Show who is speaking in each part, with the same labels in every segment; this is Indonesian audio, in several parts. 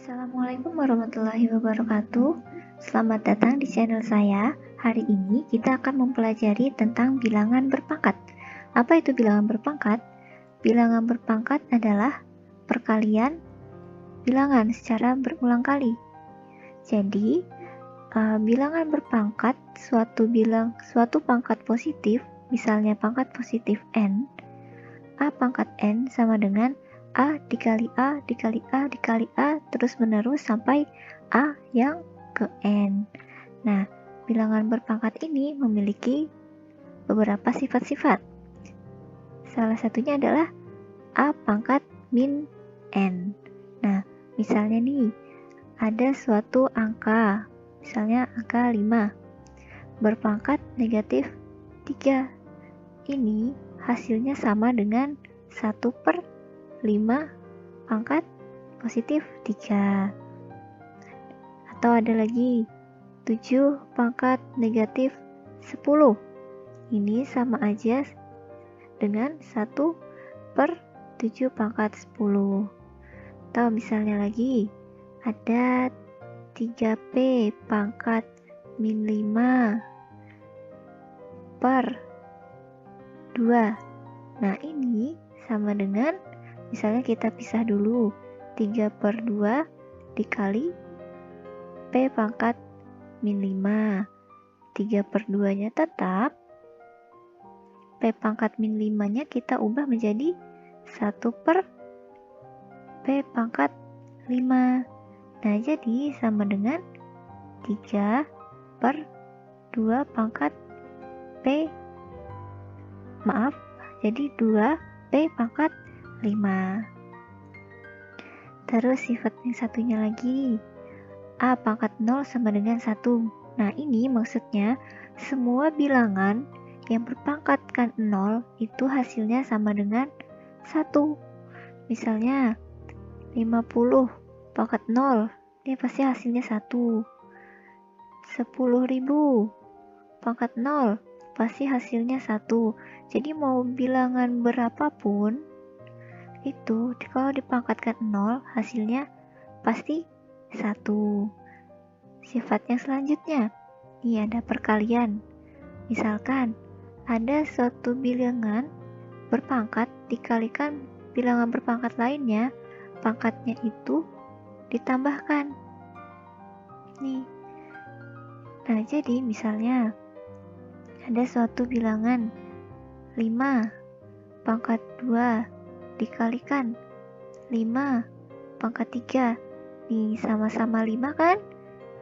Speaker 1: Assalamualaikum warahmatullahi wabarakatuh. Selamat datang di channel saya. Hari ini kita akan mempelajari tentang bilangan berpangkat. Apa itu bilangan berpangkat? Bilangan berpangkat adalah perkalian bilangan secara berulang kali. Jadi, bilangan berpangkat suatu pangkat positif, misalnya pangkat positif n, a pangkat n sama dengan A dikali A dikali A dikali A terus menerus sampai A yang ke N. Nah, bilangan berpangkat ini memiliki beberapa sifat-sifat. Salah satunya adalah A pangkat min N. Nah, misalnya nih, ada suatu angka, misalnya angka 5, berpangkat negatif 3. Ini hasilnya sama dengan 1/5 pangkat positif 3. Atau ada lagi 7 pangkat negatif 10. Ini sama aja dengan 1/7 pangkat 10. Atau misalnya lagi ada 3P pangkat min 5 per 2. Nah, ini sama dengan, misalnya kita pisah dulu, 3/2 dikali P pangkat min 5. 3/2 nya tetap, P pangkat min 5 nya kita ubah menjadi 1/P pangkat 5. Nah, jadi sama dengan 3/2 pangkat P, jadi 2P pangkat 5. Terus sifat yang satunya lagi, A pangkat 0 sama dengan 1. Nah, ini maksudnya semua bilangan yang berpangkatkan 0 itu hasilnya sama dengan 1. Misalnya 50 pangkat 0, ini pasti hasilnya 1. 10.000 pangkat 0, pasti hasilnya 1. Jadi mau bilangan berapapun, itu kalau dipangkatkan 0 hasilnya pasti 1. Sifat yang selanjutnya, ini ada perkalian. Misalkan ada suatu bilangan berpangkat dikalikan bilangan berpangkat lainnya, pangkatnya itu ditambahkan. Nih. Nah, jadi misalnya ada suatu bilangan 5 pangkat 2 dikalikan 5 pangkat 3. Nih, sama-sama 5 kan?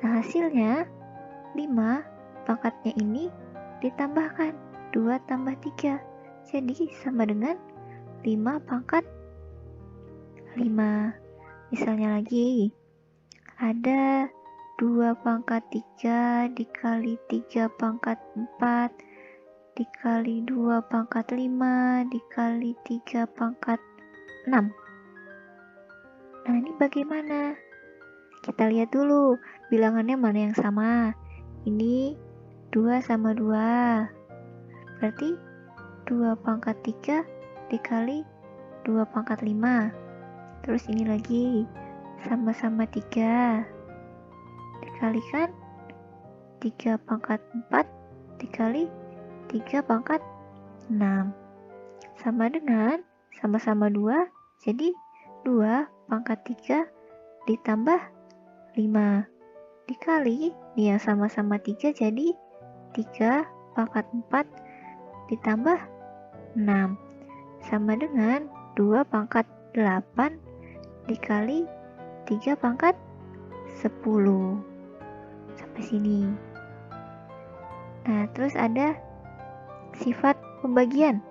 Speaker 1: Nah, hasilnya 5 pangkatnya ini ditambahkan 2 tambah 3. Jadi sama dengan 5 pangkat 5. Misalnya lagi, ada 2 pangkat 3 dikali 3 pangkat 4 dikali 2 pangkat 5 dikali 3 pangkat 6. Nah, ini bagaimana? Kita lihat dulu bilangannya mana yang sama. Ini 2 sama 2. Berarti 2 pangkat 3 dikali 2 pangkat 5. Terus ini lagi sama-sama 3. Dikalikan 3 pangkat 4 dikali 3 pangkat 6. Sama dengan sama-sama 2, jadi 2 pangkat 3 ditambah 5. Dikali, nih yang sama-sama 3 jadi 3 pangkat 4 ditambah 6. Sama dengan 2 pangkat 8 dikali 3 pangkat 10. Sampai sini. Nah, terus ada sifat pembagian.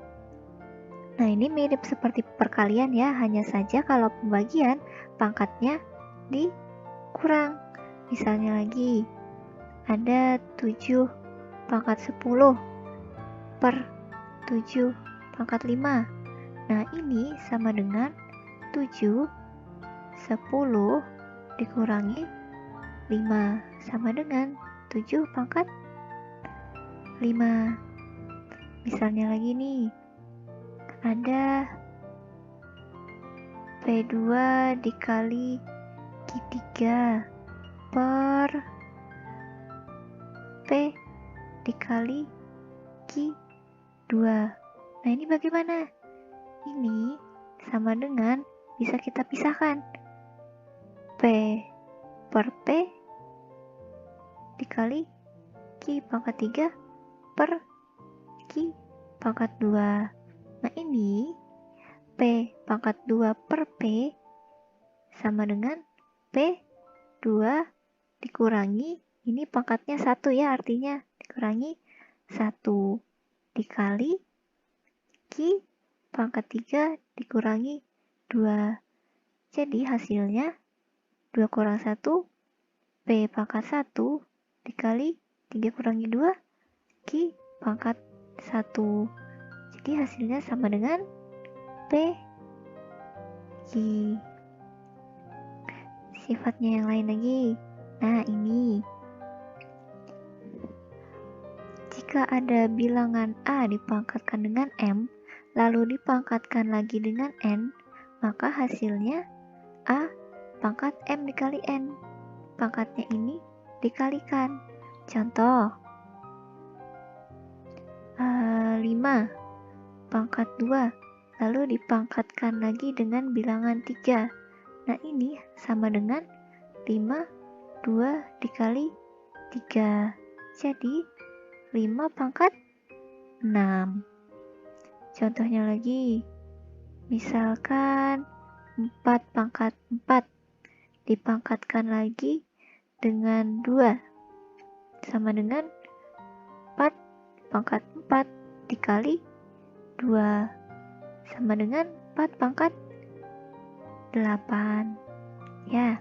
Speaker 1: Nah, ini mirip seperti perkalian ya, hanya saja kalau pembagian pangkatnya dikurang. Misalnya lagi ada 7 pangkat 10 per 7 pangkat 5. Nah, ini sama dengan 7 10 dikurangi 5 sama dengan 7 pangkat 5. Misalnya lagi nih, ada P2 dikali Q3 per P dikali Q2. Nah, ini bagaimana? Ini sama dengan bisa kita pisahkan. P per P dikali Q pangkat 3 per Q pangkat 2. Nah, ini P pangkat 2 per P sama dengan P2 dikurangi, ini pangkatnya 1 ya, artinya dikurangi 1 dikali Q pangkat 3 dikurangi 2. Jadi hasilnya 2 kurang 1, P pangkat 1 dikali 3 kurangi 2, Q pangkat 1. Jadi hasilnya sama dengan P Q. Sifatnya yang lain lagi. Nah, ini. Jika ada bilangan A dipangkatkan dengan M, lalu dipangkatkan lagi dengan N, maka hasilnya A pangkat M dikali N. Pangkatnya ini dikalikan. Contoh, 5 pangkat 2, lalu dipangkatkan lagi dengan bilangan 3. Nah, ini sama dengan 5, 2 dikali 3. Jadi, 5 pangkat 6. Contohnya lagi, misalkan 4 pangkat 4 dipangkatkan lagi dengan 2. Sama dengan 4 pangkat 4 dikali 2. Sama dengan 4 pangkat 8. Ya.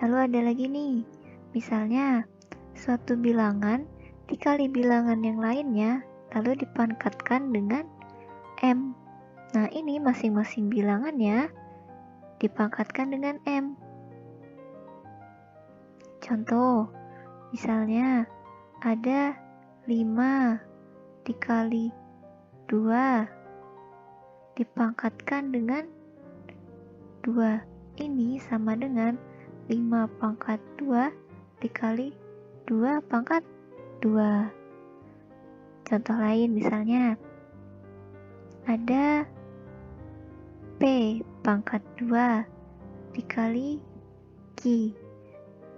Speaker 1: Lalu ada lagi nih, misalnya suatu bilangan dikali bilangan yang lainnya, lalu dipangkatkan dengan M. Nah, ini masing-masing bilangannya dipangkatkan dengan M. Contoh, misalnya ada 5 dikali 2 dipangkatkan dengan 2. Ini sama dengan 5 pangkat 2 dikali 2 pangkat 2. Contoh lain misalnya, ada P pangkat 2 dikali Q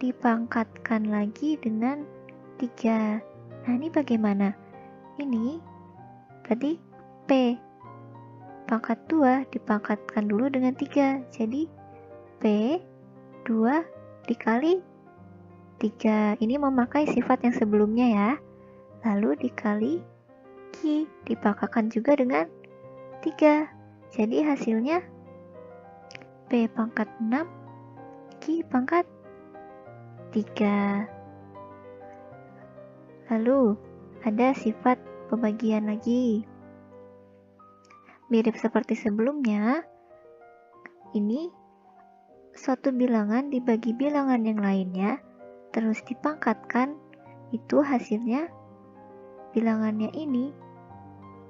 Speaker 1: dipangkatkan lagi dengan 3. Nah, ini bagaimana? Ini berarti P pangkat 2 dipangkatkan dulu dengan 3. Jadi P 2 dikali 3. Ini memakai sifat yang sebelumnya ya. Lalu dikali Q dipangkatkan juga dengan 3. Jadi hasilnya P pangkat 6 Q pangkat 3. Lalu ada sifat pembagian lagi. Mirip seperti sebelumnya, ini suatu bilangan dibagi bilangan yang lainnya, terus dipangkatkan, itu hasilnya bilangannya ini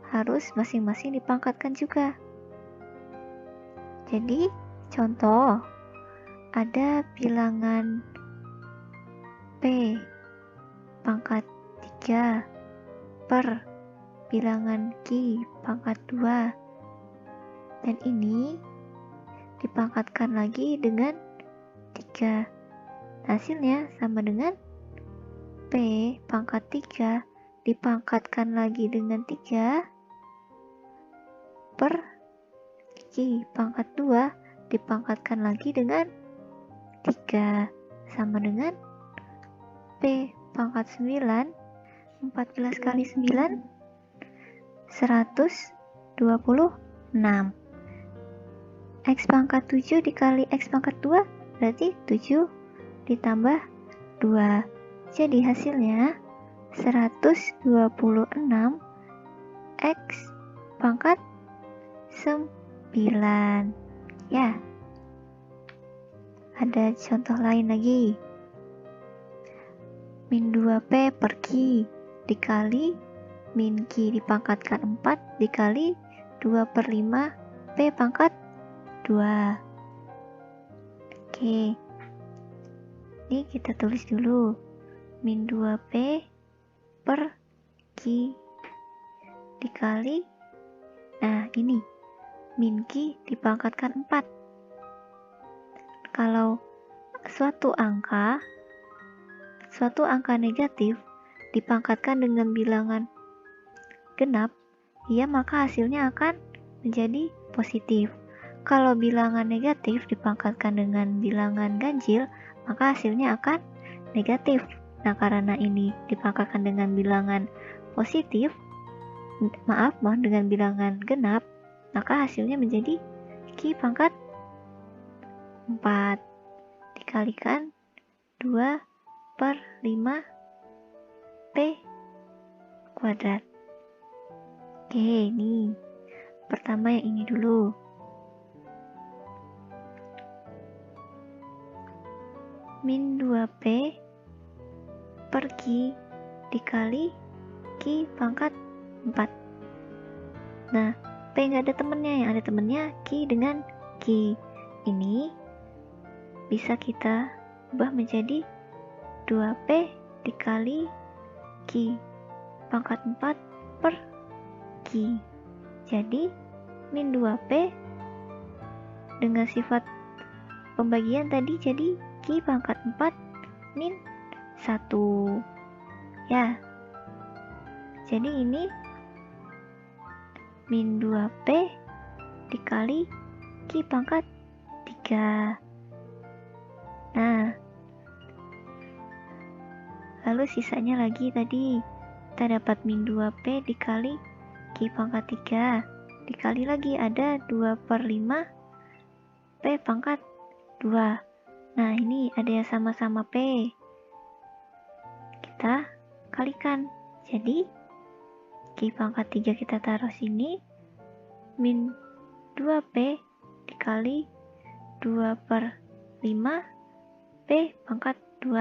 Speaker 1: harus masing-masing dipangkatkan juga. Jadi, contoh, ada bilangan P pangkat 3 per bilangan Q pangkat 2. Dan ini dipangkatkan lagi dengan 3. Hasilnya sama dengan P pangkat 3 dipangkatkan lagi dengan 3 per Q pangkat 2 dipangkatkan lagi dengan 3. Sama dengan P pangkat 9, 14 kali 9, 126. X pangkat 7 dikali X pangkat 2 berarti 7 ditambah 2. Jadi hasilnya 126 X pangkat 9. Ya. Ada contoh lain lagi. Min 2P per Q dikali min Q dipangkatkan 4 dikali 2 per 5 P pangkat 2. Oke, ini kita tulis dulu. Min 2P per Q dikali, nah ini, min Q dipangkatkan 4. Kalau suatu angka negatif dipangkatkan dengan bilangan genap, ya maka hasilnya akan menjadi positif. Kalau bilangan negatif dipangkatkan dengan bilangan ganjil, maka hasilnya akan negatif. Nah, karena ini dipangkatkan dengan bilangan positif, dengan bilangan genap, maka hasilnya menjadi Q pangkat 4 dikalikan 2 per 5 P kuadrat. Oke, ini pertama yang ini dulu. Min 2P per Q dikali Q pangkat 4. Nah, P nggak ada temennya, yang ada temennya Q dengan Q. Ini bisa kita ubah menjadi 2P dikali Q pangkat 4 per Q. Jadi, min 2P dengan sifat pembagian tadi jadi Q pangkat 4 min 1. Ya. Jadi ini min 2P dikali Q pangkat 3. Nah, lalu sisanya lagi tadi kita dapat min 2P dikali Q pangkat 3 dikali lagi ada 2 per 5 P pangkat 2. Nah, ini ada yang sama-sama P. Kita kalikan. Jadi, Q pangkat 3 kita taruh sini. Min 2P dikali 2 per 5 P pangkat 2.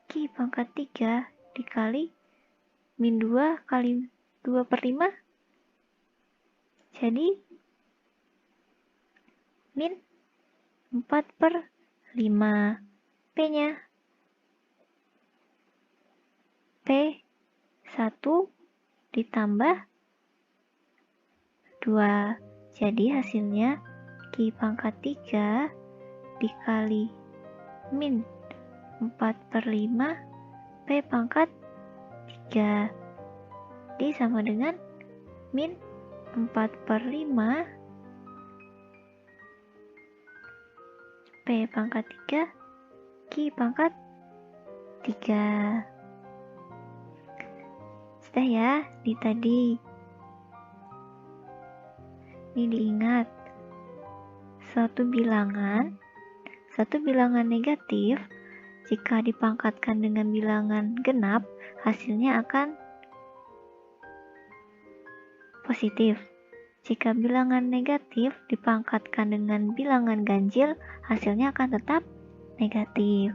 Speaker 1: Q pangkat 3 dikali min 2 kali 2 per 5. Jadi, min 4 per 5 P-nya P1 ditambah 2. Jadi hasilnya Q pangkat 3 dikali min 4 per 5 P pangkat 3. Jadi sama dengan min 4 per 5 P pangkat 3 Q pangkat 3. Sudah ya, di tadi. Ini diingat. Suatu bilangan negatif jika dipangkatkan dengan bilangan genap, hasilnya akan positif. Jika bilangan negatif dipangkatkan dengan bilangan ganjil, hasilnya akan tetap negatif.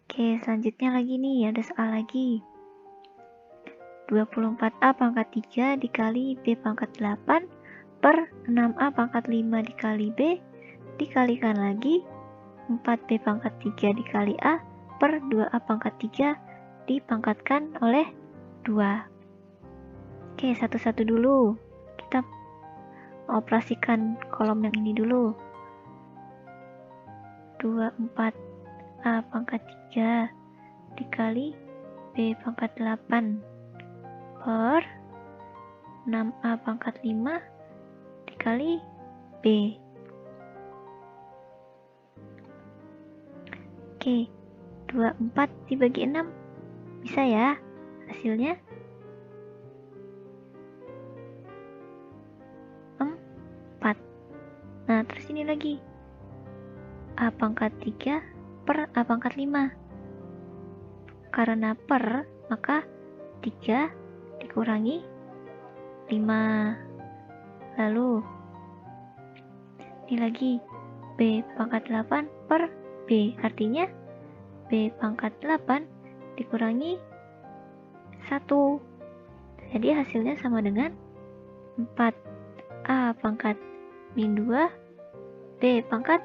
Speaker 1: Oke, selanjutnya lagi nih, ada soal lagi. 24A pangkat 3 dikali B pangkat 8 per 6A pangkat 5 dikali B dikalikan lagi 4B pangkat 3 dikali A per 2A pangkat 3 dipangkatkan oleh 2. Oke, satu-satu dulu. Kita operasikan kolom yang ini dulu. 24A pangkat 3 dikali B pangkat 8 per 6A pangkat 5 dikali B. Oke, 24 dibagi 6 bisa ya hasilnya? 4. Nah, terus ini lagi. A pangkat 3 per A pangkat 5. Karena per, maka 3 dikurangi 5. Lalu, ini lagi. B pangkat 8 per B. Artinya, B pangkat 8 dikurangi 1. Jadi hasilnya sama dengan 4. A pangkat min 2 B pangkat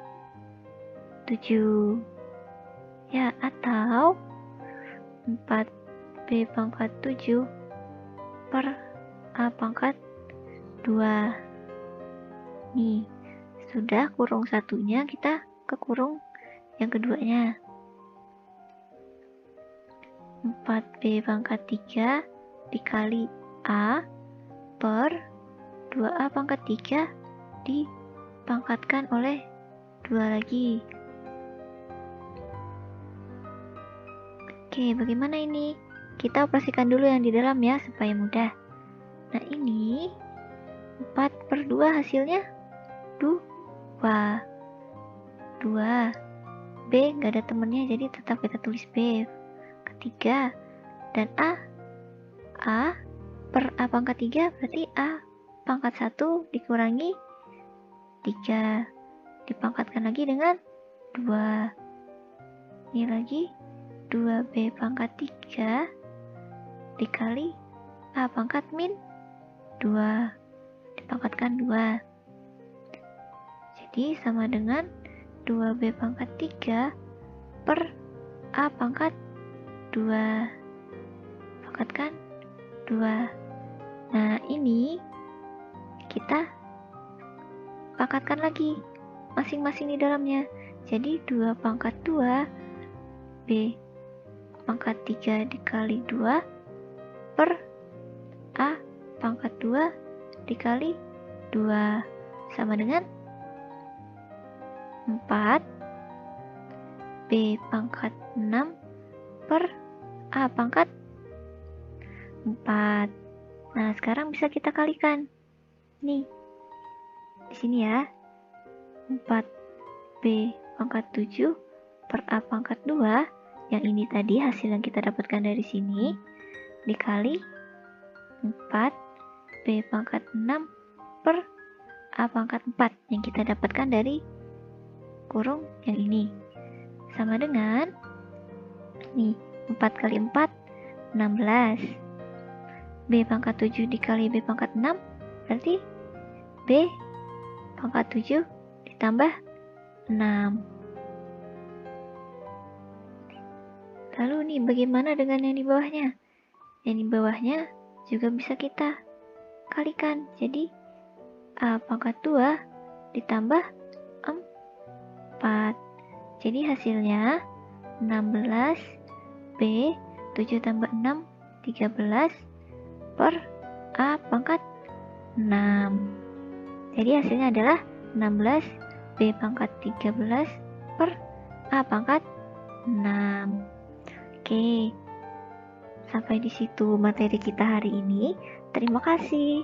Speaker 1: 7. Ya, atau 4B pangkat 7 per A pangkat 2. Nih, sudah kurung satunya, kita ke kurung yang keduanya. 4B pangkat 3 dikali A per 2A pangkat 3 dipangkatkan oleh 2 lagi. Oke, bagaimana ini? Kita operasikan dulu yang di dalam ya, supaya mudah. Nah, ini 4 per 2 hasilnya 2. B nggak ada temennya, jadi tetap kita tulis B. Ketiga, dan A per A pangkat 3 berarti A pangkat 1 dikurangi 3. Dipangkatkan lagi dengan 2. Ini lagi 2B pangkat 3 dikali A pangkat min 2. Dipangkatkan 2. Jadi sama dengan 2B pangkat 3 per A pangkat 2. Pangkatkan 2. Nah, ini kita pangkatkan lagi masing-masing di dalamnya. Jadi 2 pangkat 2 B pangkat 3 dikali 2 per A pangkat 2 dikali 2 sama dengan 4 B pangkat 6 per A pangkat 4. Nah, sekarang bisa kita kalikan. Nih, di sini ya. 4B pangkat 7 per A pangkat 2, yang ini tadi hasil yang kita dapatkan dari sini, dikali 4B pangkat 6 per A pangkat 4 yang kita dapatkan dari kurung yang ini. Sama dengan, nih, 4 kali 4, 16. B pangkat 7 dikali B pangkat 6, berarti B pangkat 7 ditambah 6. Lalu nih, bagaimana dengan yang di bawahnya? Yang di bawahnya juga bisa kita kalikan. Jadi A pangkat 2 ditambah 4. Jadi hasilnya 16 B 7 tambah 6 13 per A pangkat 6. Jadi hasilnya adalah 16 B pangkat 13 per A pangkat 6. Oke, sampai di situ materi kita hari ini. Terima kasih.